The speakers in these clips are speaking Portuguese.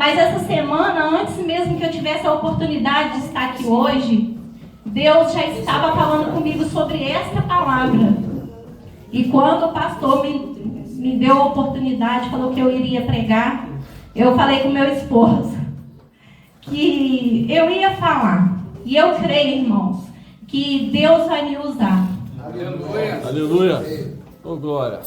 Mas essa semana, antes mesmo que eu tivesse a oportunidade de estar aqui hoje, Deus já estava falando comigo sobre esta palavra. E quando o pastor me deu a oportunidade, falou que eu iria pregar, eu falei com meu esposo que eu ia falar. E eu creio, irmãos, que Deus vai me usar. Aleluia. Aleluia. Oh, glória.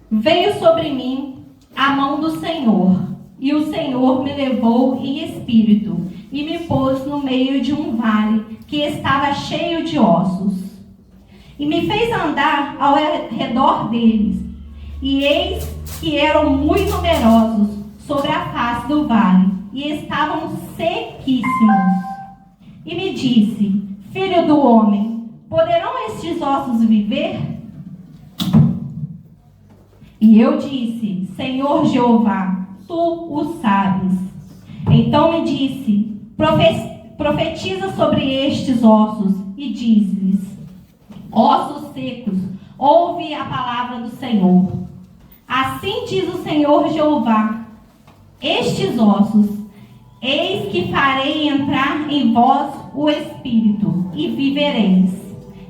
Veio sobre mim a mão do Senhor, e o Senhor me levou em espírito e me pôs no meio de um vale que estava cheio de ossos. E me fez andar ao redor deles, e eis que eram muito numerosos sobre a face do vale, e estavam sequíssimos. E me disse: Filho do homem, poderão estes ossos viver? E eu disse: Senhor Jeová, tu o sabes. Então me disse: profetiza sobre estes ossos, e diz-lhes: Ossos secos, ouve a palavra do Senhor. Assim diz o Senhor Jeová: estes ossos, eis que farei entrar em vós o Espírito, e vivereis.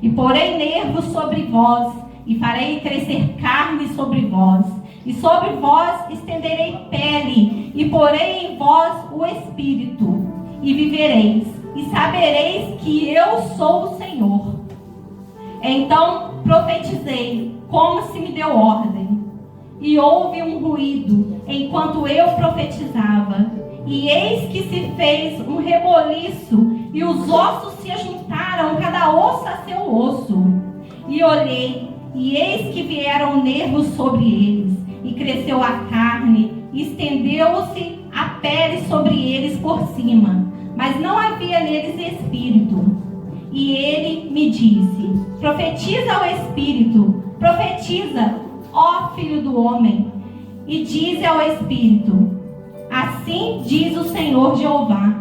E porei nervos sobre vós, e farei crescer carne sobre vós. E sobre vós estenderei pele, e porei em vós o Espírito, e vivereis. E sabereis que eu sou o Senhor. Então profetizei, como se me deu ordem. E houve um ruído, enquanto eu profetizava. E eis que se fez um reboliço, e os ossos se ajuntaram, cada osso a seu osso. E olhei, e eis que vieram nervos sobre eles, e cresceu a carne, e estendeu-se a pele sobre eles por cima, mas não havia neles espírito. E ele me disse: profetiza ao Espírito, profetiza, ó Filho do homem, e dize ao Espírito: assim diz o Senhor Jeová: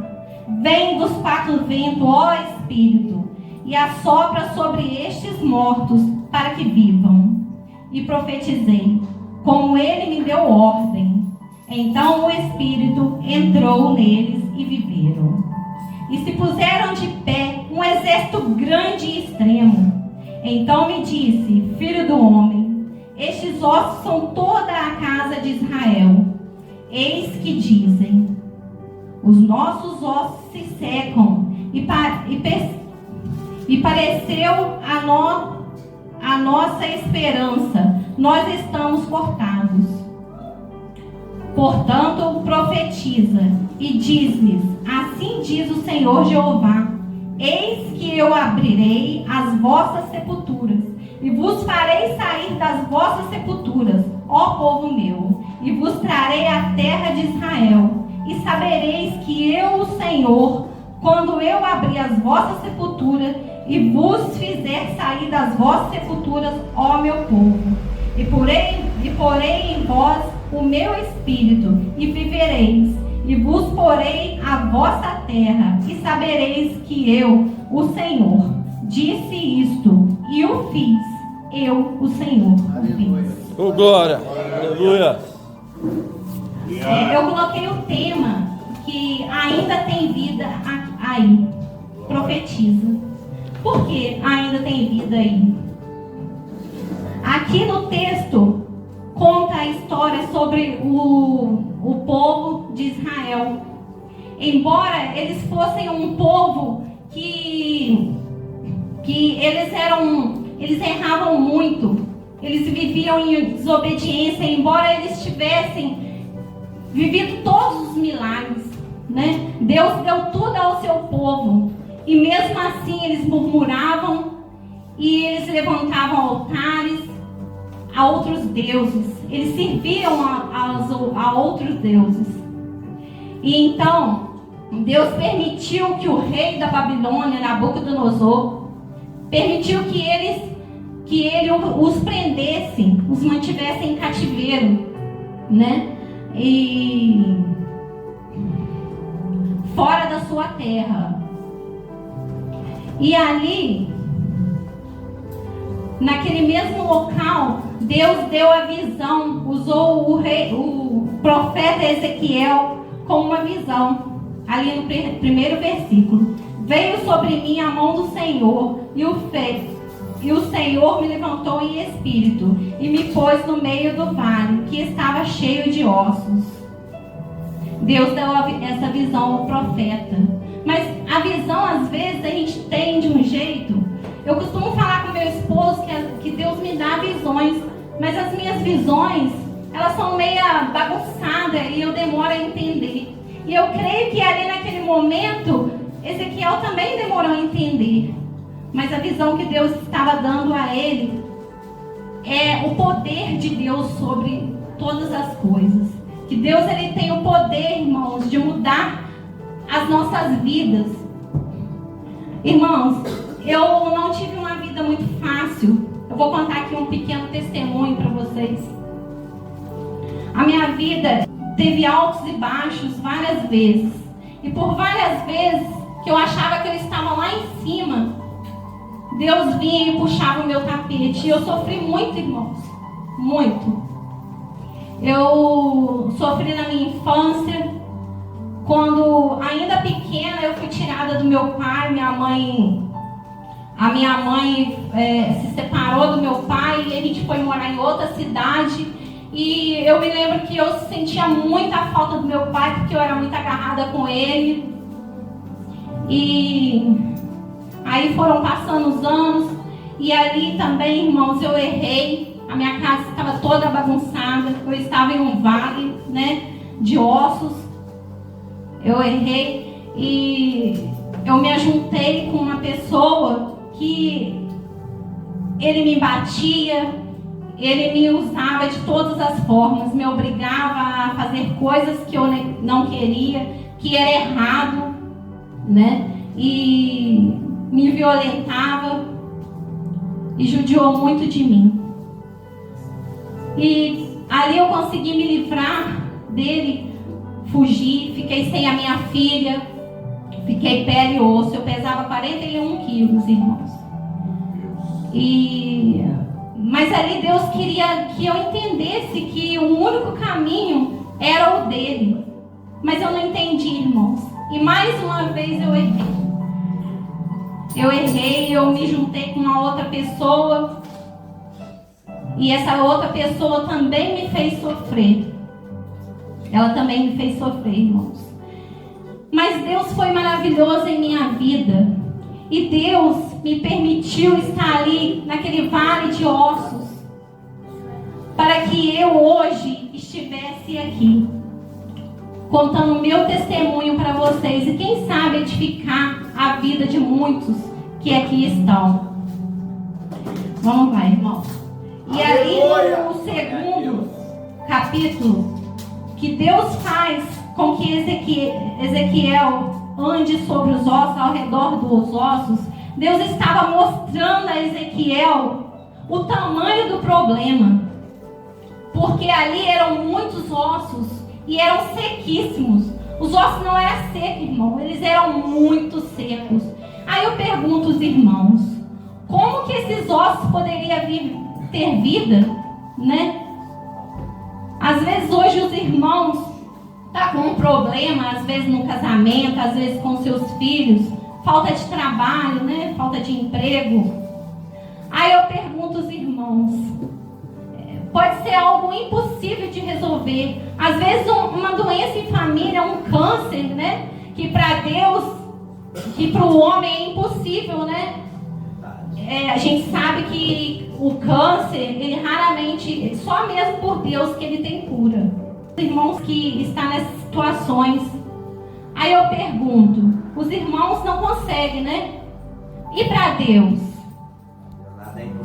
vem dos quatro ventos, ó Espírito, e assopra sobre estes mortos, para que vivam. E profetizei, como ele me deu ordem. Então o Espírito entrou neles e viveram. E se puseram de pé um exército grande e extremo. Então me disse: Filho do homem, estes ossos são toda a casa de Israel. Eis que dizem: os nossos ossos se secam, e pareceu a nossa esperança, nós estamos cortados. Portanto, profetiza e diz-lhes: assim diz o Senhor Jeová: eis que eu abrirei as vossas sepulturas, e vos farei sair das vossas sepulturas, ó povo meu, e vos trarei a terra de Israel. E sabereis que eu, o Senhor, quando eu abrir as vossas sepulturas, e vos fizer sair das vossas sepulturas, ó meu povo, e porei em vós o meu espírito, e vivereis, e vos porei a vossa terra, e sabereis que eu, o Senhor, disse isto, e o fiz. Eu, o Senhor, o fiz. Oh, glória! Aleluia! Eu coloquei o tema que ainda tem vida aí. Profetiza. Por que ainda tem vida aí? Aqui no texto conta a história sobre o povo de Israel. Embora eles fossem um povo que eles erravam muito, eles viviam em desobediência, embora eles tivessem vivido todos os milagres, né? Deus deu tudo ao seu povo, e mesmo assim eles murmuravam, e eles levantavam altares a outros deuses, eles serviam a outros deuses. E então Deus permitiu que o rei da Babilônia, Nabucodonosor, permitiu que ele os prendesse, os mantivesse em cativeiro, né? E fora da sua terra. E ali, naquele mesmo local, Deus deu a visão, usou o profeta Ezequiel com uma visão, ali no primeiro versículo. Veio sobre mim a mão do Senhor e o Senhor me levantou em espírito e me pôs no meio do vale, que estava cheio de ossos. Deus deu essa visão ao profeta. Mas a visão, às vezes, a gente tem de um jeito. Eu costumo falar com meu esposo que Deus me dá visões, mas as minhas visões, elas são meia bagunçadas e eu demoro a entender. E eu creio que ali naquele momento, Ezequiel também demorou a entender. Mas a visão que Deus estava dando a ele é o poder de Deus sobre todas as coisas. Que Deus, ele tem o poder, irmãos, de mudar as nossas vidas. Irmãos, eu não tive uma vida muito fácil. Eu vou contar aqui um pequeno testemunho para vocês. A minha vida teve altos e baixos várias vezes. E por várias vezes que eu achava que eu estava lá em cima, Deus vinha e puxava o meu tapete. E eu sofri muito, irmãos. Muito. Eu sofri na minha infância. Quando ainda pequena, eu fui tirada do meu pai. A minha mãe se separou do meu pai e a gente foi morar em outra cidade. E eu me lembro que eu sentia muita falta do meu pai, porque eu era muito agarrada com ele. E aí foram passando os anos. E ali também, irmãos, eu errei. A minha casa estava toda bagunçada. Eu estava em um vale, né, de ossos. Eu errei e eu me ajuntei com uma pessoa que ele me batia, ele me usava de todas as formas, me obrigava a fazer coisas que eu não queria, que era errado, né? E me violentava e judiou muito de mim. E ali eu consegui me livrar dele, fugi, fiquei sem a minha filha, fiquei pele e osso. Eu pesava 41 quilos, irmãos. Mas ali Deus queria que eu entendesse que o único caminho era o dele. Mas eu não entendi, irmãos. E mais uma vez eu errei. Eu me juntei com uma outra pessoa. E essa outra pessoa também me fez sofrer. Ela também me fez sofrer, irmãos. Mas Deus foi maravilhoso em minha vida. E Deus me permitiu estar ali, naquele vale de ossos, para que eu hoje estivesse aqui, contando o meu testemunho para vocês. E quem sabe edificar a vida de muitos que aqui estão. Vamos lá, irmãos. E ali no segundo capítulo, que Deus faz com que Ezequiel ande sobre os ossos, ao redor dos ossos. Deus estava mostrando a Ezequiel o tamanho do problema, porque ali eram muitos ossos e eram sequíssimos. Os ossos não eram secos, irmão, eles eram muito secos. Aí eu pergunto aos irmãos, como que esses ossos poderiam ter vida, né? Às vezes hoje os irmãos estão com um problema, às vezes no casamento, às vezes com seus filhos, falta de trabalho, né? Falta de emprego. Aí eu pergunto aos irmãos, pode ser algo impossível de resolver. Às vezes uma doença em família, um câncer, né? Que para Deus, que para o homem é impossível, né? A gente sabe que o câncer, ele raramente, só mesmo por Deus que ele tem cura. Os irmãos que estão nessas situações, aí eu pergunto, os irmãos não conseguem, né? E para Deus?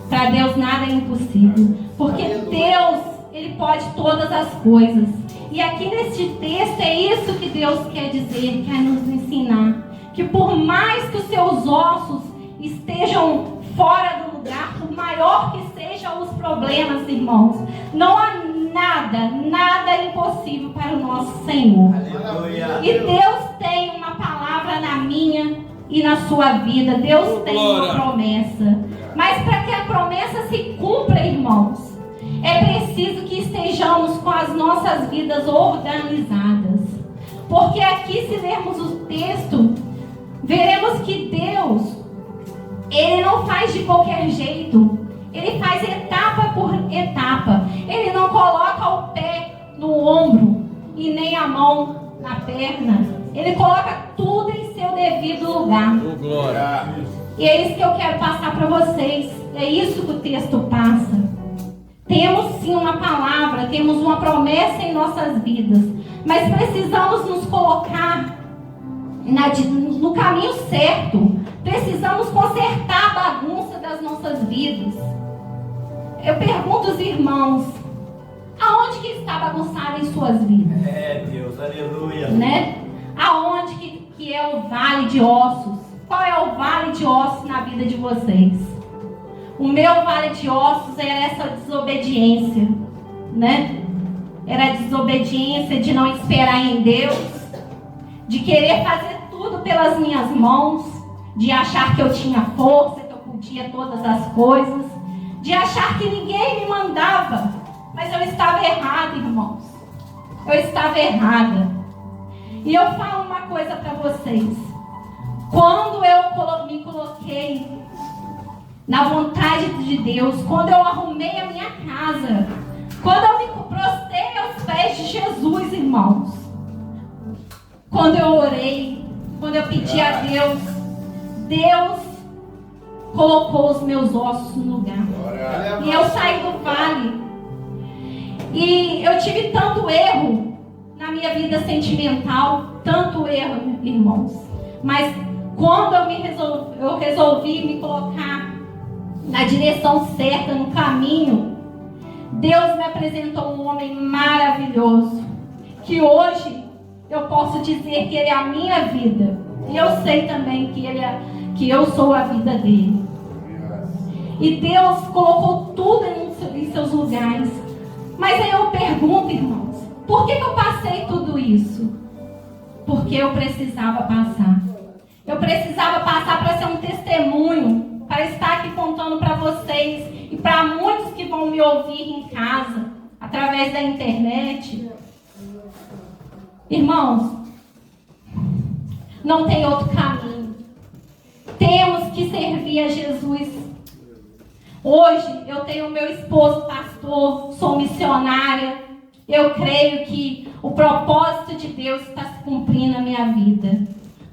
Para Deus nada é impossível, porque Deus, ele pode todas as coisas. E aqui neste texto é isso que Deus quer dizer, quer nos ensinar, que por mais que os seus ossos estejam fora do lugar, por maior que sejam os problemas, irmãos, não há nada impossível para o nosso Senhor. Aleluia. E Deus tem uma palavra na minha e na sua vida. Deus tem uma promessa. Mas para que a promessa se cumpra, irmãos, é preciso que estejamos com as nossas vidas organizadas. Porque aqui, se lermos o texto, veremos que Deus, Ele não faz de qualquer jeito. Ele faz etapa por etapa. Ele não coloca o pé no ombro e nem a mão na perna. Ele coloca tudo em seu devido lugar. Oh, glória. E é isso que eu quero passar para vocês. É isso que o texto passa. Temos sim uma palavra, temos uma promessa em nossas vidas, mas precisamos nos colocar no caminho certo. Precisamos consertar a bagunça das nossas vidas. Eu pergunto aos irmãos, aonde que está bagunçado em suas vidas? Deus, aleluia. Né? Aonde que é o vale de ossos? Qual é o vale de ossos na vida de vocês? O meu vale de ossos era essa desobediência, né? Era a desobediência de não esperar em Deus, de querer fazer tudo pelas minhas mãos, de achar que eu tinha força, que eu podia todas as coisas, de achar que ninguém me mandava. Mas eu estava errada, irmãos. Eu estava errada. E eu falo uma coisa para vocês. Quando eu me coloquei na vontade de Deus, quando eu arrumei a minha casa, quando eu me prostrei aos pés de Jesus, irmãos, quando eu orei, quando eu pedi a Deus, Deus colocou os meus ossos no lugar. E eu saí do vale. E eu tive tanto erro na minha vida sentimental, tanto erro, irmãos. Mas quando eu resolvi me colocar na direção certa, no caminho, Deus me apresentou um homem maravilhoso, que hoje eu posso dizer que ele é a minha vida. E eu sei também que eu sou a vida dele. E Deus colocou tudo em seus lugares. Mas aí eu pergunto, irmãos, por que eu passei tudo isso? Porque eu precisava passar. Eu precisava passar para ser um testemunho, para estar aqui contando para vocês e para muitos que vão me ouvir em casa, através da internet. Irmãos, não tem outro caminho. Temos que servir a Jesus. Hoje eu tenho meu esposo pastor, sou missionária. Eu creio que o propósito de Deus está se cumprindo na minha vida.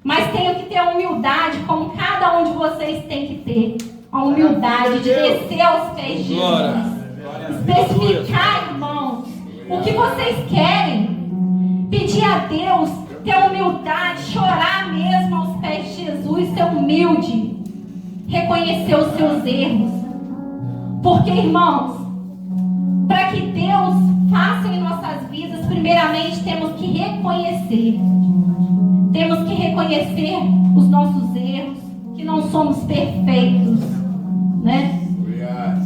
Mas tenho que ter humildade, como cada um de vocês tem que ter. A humildade de descer aos pés de Jesus. Especificar, irmãos, o que vocês querem. Pedir a Deus, ter humildade, chorar mesmo aos pés de Jesus, ser humilde. Reconhecer os seus erros. Porque, irmãos, para que Deus faça em nossas vidas, primeiramente temos que reconhecer. Temos que reconhecer os nossos erros, que não somos perfeitos, né?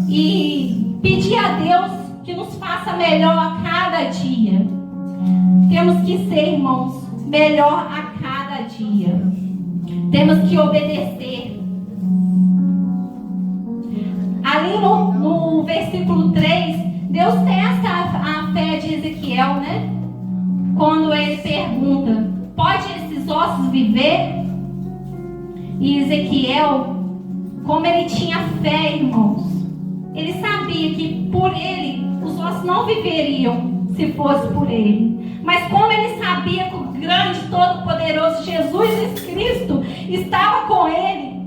E pedir a Deus que nos faça melhor a cada dia. Temos que ser, irmãos, melhor a cada dia. Temos que obedecer. Ali no versículo 3, Deus testa a fé de Ezequiel, né? Quando ele pergunta, pode esses ossos viver? E Ezequiel, como ele tinha fé, irmãos, ele sabia que por ele, os ossos não viveriam se fosse por ele. Mas como ele sabia que o grande, todo-poderoso Jesus Cristo estava com ele,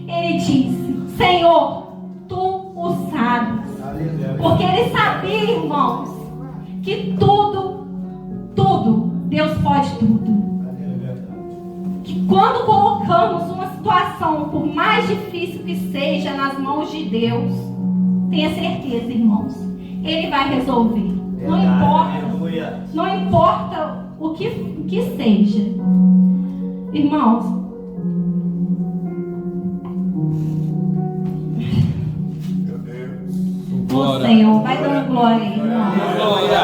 ele disse, Senhor, Tu o sabes. Porque ele sabia, irmãos, que tudo, Deus pode tudo. Que quando colocamos uma situação, por mais difícil que seja, nas mãos de Deus, tenha certeza, irmãos, Ele vai resolver. Não importa o que seja. Irmãos, o Senhor, vai dando glória aí, irmão. Glória.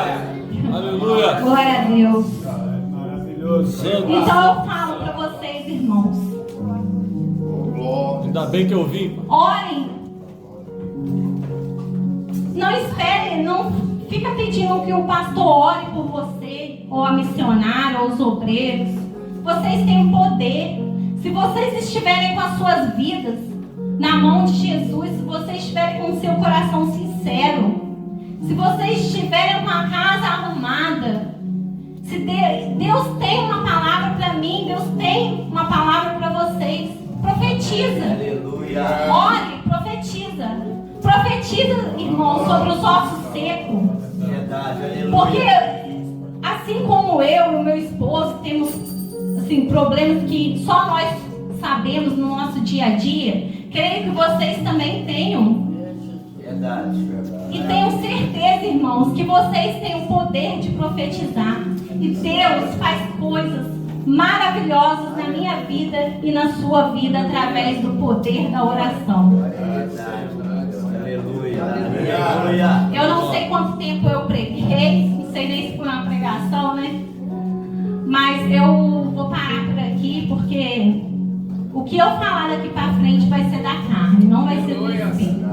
Aleluia. Glória a Deus. Maravilhoso. Então eu falo para vocês, irmãos. Ainda bem que eu vim. Orem. Não espere, não fica pedindo que o pastor ore por você, ou a missionária, ou os obreiros. Vocês têm o poder. Se vocês estiverem com as suas vidas na mão de Jesus, se vocês estiverem com o seu coração sincero, se vocês estiverem com a casa arrumada, se Deus tem uma palavra para mim, Deus tem uma palavra para vocês, profetiza. Aleluia. Ore, profetiza. Profetiza, irmão, sobre os ossos secos. Verdade, aleluia. Porque assim como eu e o meu esposo temos assim, problemas que só nós sabemos no nosso dia a dia, creio que vocês também tenham. Verdade, verdade. E tenho certeza, irmãos, que vocês têm o poder de profetizar. E Deus faz coisas maravilhosas na minha vida e na sua vida através do poder da oração. Aleluia. Aleluia. Eu não sei quanto tempo eu preguei, não sei nem se foi uma pregação, né? Mas eu vou parar por aqui, porque o que eu falar daqui para frente vai ser da carne, não vai ser do Espírito.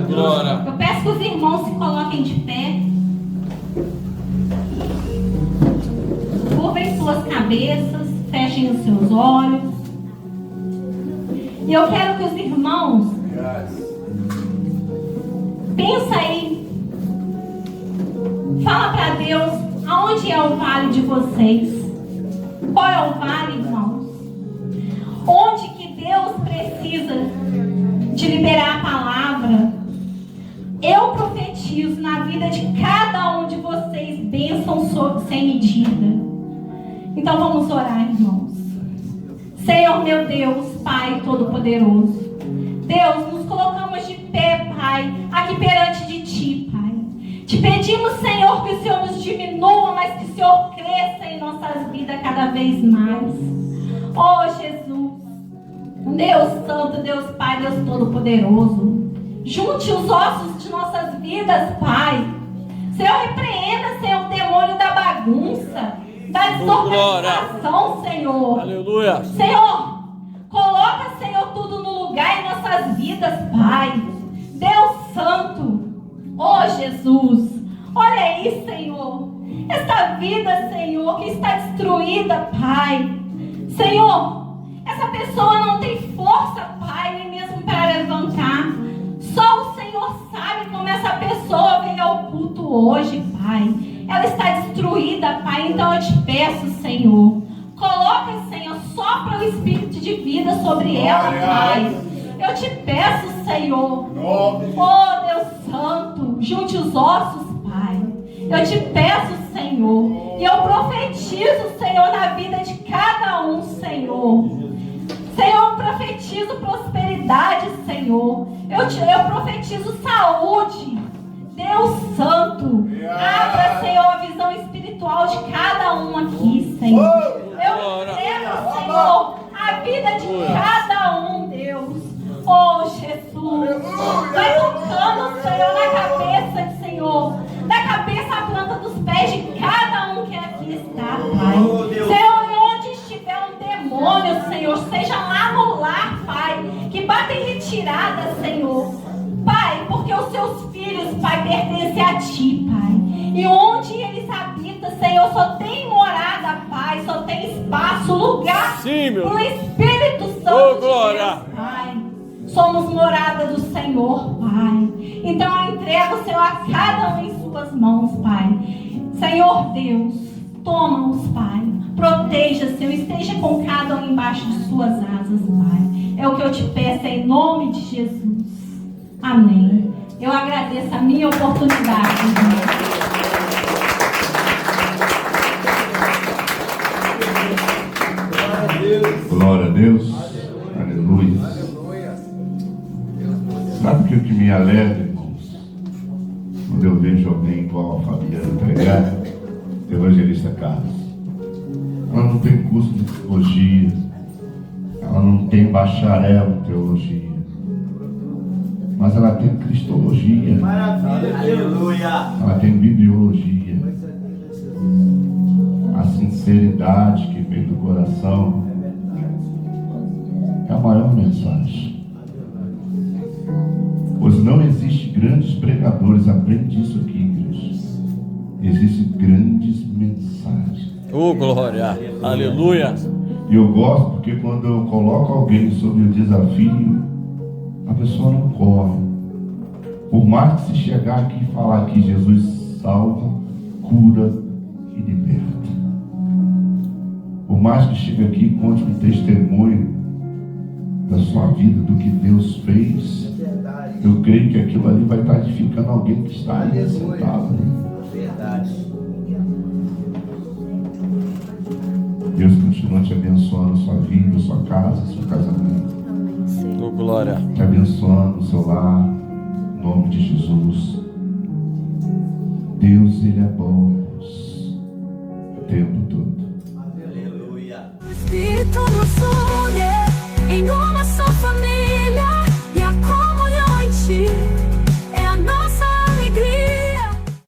Glória. Eu peço que os irmãos se coloquem de pé. Curvem suas cabeças, fechem os seus olhos. E eu quero que os irmãos pensa aí. Fala para Deus aonde é o vale de vocês. Qual é o vale, irmãos? Onde que Deus precisa de liberar a palavra? Eu profetizo na vida de cada um de vocês bênção sem medida. Então vamos orar, irmãos. Senhor meu Deus, Pai Todo-Poderoso, Deus, nos colocamos de pé, Pai, aqui perante de Ti, Pai. Te pedimos, Senhor, que o Senhor nos diminua, mas que o Senhor cresça em nossas vidas cada vez mais. Oh, Jesus, Deus Santo, Deus Pai, Deus Todo-Poderoso, junte os ossos de nossas vidas, Pai. Senhor, repreenda, Senhor, o demônio da bagunça, da desorganização, Senhor. Aleluia. Senhor, coloca, Senhor, tudo no lugar em nossas vidas, Pai. Deus Santo, oh Jesus, olha aí, Senhor, esta vida, Senhor, que está destruída, Pai. Senhor, essa pessoa não tem força, Pai, nem mesmo para levantar. Só o Senhor sabe como essa pessoa veio ao culto hoje, Pai. Ela está destruída, Pai. Então eu te peço, Senhor, coloca, Senhor, sopra o Espírito de vida sobre ela, Pai. Eu te peço, Senhor, oh Deus Santo, junte os ossos, Pai. Eu te peço, Senhor, e eu profetizo, Senhor, na vida de cada um, Senhor. Senhor, eu profetizo prosperidade, Senhor. Eu profetizo saúde. Deus Santo, abra, Senhor, a visão espiritual de cada um aqui, Senhor. Eu quero, Senhor, a vida de cada um, Deus. Oh, Jesus, vai tocando, Senhor, na cabeça, Senhor, da cabeça à planta dos pés de cada um que aqui está, Pai. Senhor, onde estiver um demônio, Senhor, seja lá no lar, Pai, que bata em retirada, Senhor. Pai, porque os seus filhos, Pai, pertencem a Ti, Pai. E onde eles habitam, Senhor, só tem morada, Pai, só tem espaço, lugar para o Espírito Santo de Deus, Pai. Somos morada do Senhor, Pai. Então eu entrego, Senhor, a cada um em suas mãos, Pai. Senhor Deus, toma-os, Pai. Proteja, Senhor, esteja com cada um embaixo de suas asas, Pai. É o que eu te peço em nome de Jesus. Amém. Eu agradeço a minha oportunidade, irmão. Glória a Deus. Aleluia. Sabe o que me alegra, irmãos? Quando eu vejo alguém igual a Fabiana pregar, evangelista Carlos. Ela não tem curso de teologia, ela não tem bacharel em teologia, mas ela tem cristologia. Maravilha, aleluia. Ela tem bibliologia. A sinceridade que vem do coração é a maior mensagem. Pois não existe grandes pregadores, aprende isso aqui, igreja. existem grandes mensagens. Oh, glória. Aleluia. E eu gosto porque quando eu coloco alguém sobre o desafio, a pessoa não corre. Por mais que se chegar aqui e falar que Jesus salva, cura e liberta. Por mais que chegue aqui e conte um testemunho da sua vida, do que Deus fez, eu creio que aquilo ali vai estar edificando alguém que está ali sentado. Verdade. Deus continua te abençoando a sua vida, a sua casa, seu casamento. Oh, glória. Te abençoando o seu lar, em nome de Jesus. Deus, Ele é bom o tempo todo. Aleluia. Espírito nos une em uma